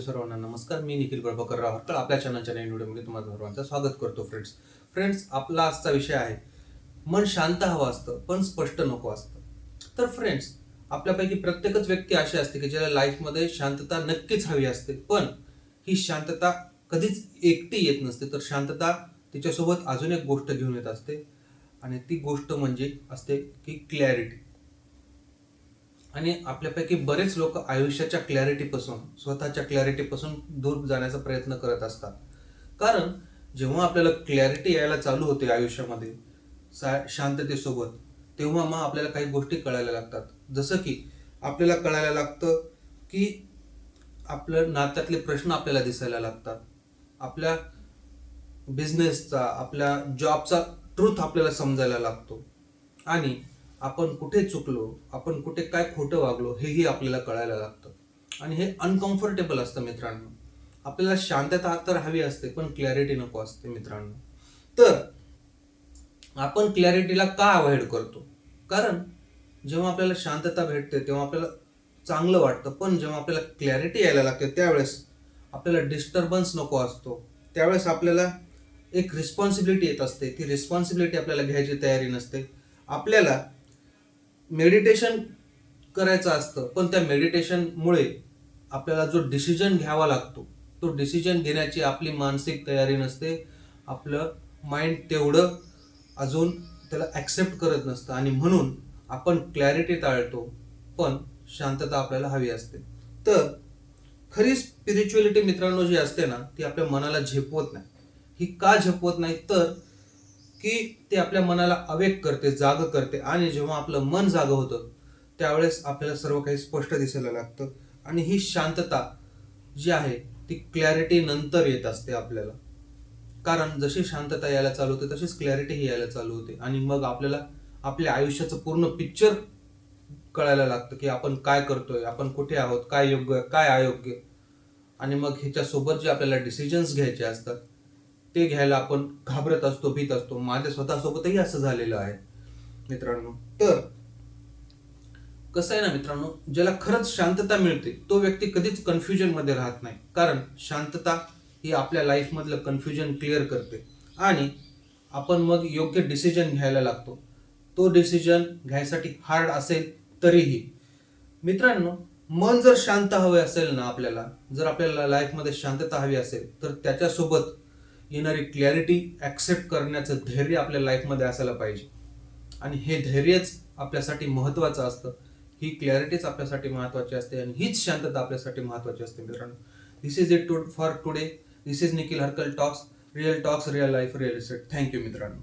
सर्वांना नमस्कार. मी निखिल प्रभाकर रावकर आपल्या चॅनलच्या नवीन व्हिडिओमध्ये तुम्हाला सर्वांचं स्वागत करतो. फ्रेंड्स आपला आजचा विषय आहे मन शांत हवं असतं पण स्पष्ट नको असतं. तर फ्रेंड्स आपल्यापैकी प्रत्येकच व्यक्ती अशी असते की ज्याला लाईफमध्ये शांतता नक्कीच हवी असते, पण ही शांतता कधीच एकटी येत नसते. तर शांतता तिच्यासोबत अजून एक गोष्ट घेऊन येत असते आणि ती गोष्ट म्हणजे असते की क्लॅरिटी. आणि आपल्यापैकी बरेच लोक आयुष्याच्या क्लॅरिटीपासून, स्वतःच्या क्लॅरिटीपासून दूर जाण्याचा प्रयत्न करत असतात. कारण जेव्हा आपल्याला क्लॅरिटी यायला चालू होते आयुष्यामध्ये शांततेसोबत, तेव्हा मग आपल्याला काही गोष्टी कळायला लागतात. जसं की आपल्याला कळायला लागतं की आपल्या नात्यातले प्रश्न आपल्याला दिसायला लागतात, आपल्या बिझनेसचा, आपल्या जॉबचा ट्रूथ आपल्याला समजायला लागतो आणि आपण कुठे चुकलो, आपण कुठे काय खोटं वागलो हेही आपल्याला कळायला लागतं. आणि हे अनकम्फर्टेबल असतं मित्रांनो. आपल्याला शांतता तर हवी असते पण क्लॅरिटी नको असते मित्रांनो. तर आपण क्लॅरिटीला का अवॉइड करतो? कारण जेव्हा आपल्याला शांतता भेटते तेव्हा आपल्याला चांगलं वाटतं, पण जेव्हा आपल्याला क्लॅरिटी यायला लागते त्यावेळेस आपल्याला डिस्टर्बन्स नको असतो. त्यावेळेस आपल्याला एक रिस्पॉन्सिबिलिटी येत असते. ती रिस्पॉन्सिबिलिटी आपल्याला घ्यायची तयारी नसते. आपल्याला मेडिटेशन करायचं असतं, पण त्या मेडिटेशनमुळे आपल्याला जो डिसिजन घ्यावा लागतो तो डिसिजन घेण्याची आपली मानसिक तयारी नसते. आपलं माइंड तेवढं अजून त्याला ऍक्सेप्ट करत नसतं आणि म्हणून आपण क्लॅरिटी टाळतो, पण शांतता आपल्याला हवी असते. तर खरी स्पिरिच्युअलिटी मित्रांनो जी असते ना, ती आपल्या मनाला झेपवत नाही. ही का झेपवत नाही? तर की ते आपल्या मनाला अवेक करते, जाग करते, आणि जेव्हा आपलं मन जाग होतं त्यावेळेस आपल्याला सर्व काही स्पष्ट दिसायला लागतं. आणि ही शांतता जी आहे ती क्लॅरिटी नंतर येत असते आपल्याला. कारण जशी शांतता यायला चालू होते तशीच क्लॅरिटी यायला चालू होते आणि मग आपल्याला आपल्या आयुष्याचं पूर्ण पिक्चर कळायला लागतं की आपण काय करतोय, आपण कुठे आहोत, काय योग्य काय अयोग्य. आणि मग ह्याच्यासोबत जे आपल्याला डिसिजन्स घ्यायचे असतात ते घ्यायला आपण घाबरत असतो, भीत असतो. माझ्या स्वतःसोबतही असं झालेलं आहे मित्रांनो. तर कसं आहे ना मित्रांनो, ज्याला खरंच शांतता मिळते तो व्यक्ती कधीच कन्फ्युजन मध्ये राहत नाही. कारण शांतता ही आपल्या लाईफ मधलं कन्फ्युजन क्लिअर करते आणि आपण मग योग्य डिसिजन घ्यायला लागतो. तो डिसिजन घ्यायसाठी हार्ड असेल तरीही. मित्रांनो, मन जर शांत हवे असेल ना, आपल्याला जर आपल्याला लाईफमध्ये शांतता हवी असेल तर त्याच्यासोबत येणारी क्लॅरिटी ऍक्सेप्ट करण्याचं धैर्य आपल्या लाईफमध्ये असायला पाहिजे. आणि हे धैर्यच आपल्यासाठी महत्वाचं असतं. ही क्लॅरिटीच आपल्यासाठी महत्वाची असते आणि हीच शांतता आपल्यासाठी महत्वाची असते मित्रांनो. This is it for today. This is Nikhil Harkal talks. Real talks, real life, real estate. Thank you मित्रांनो.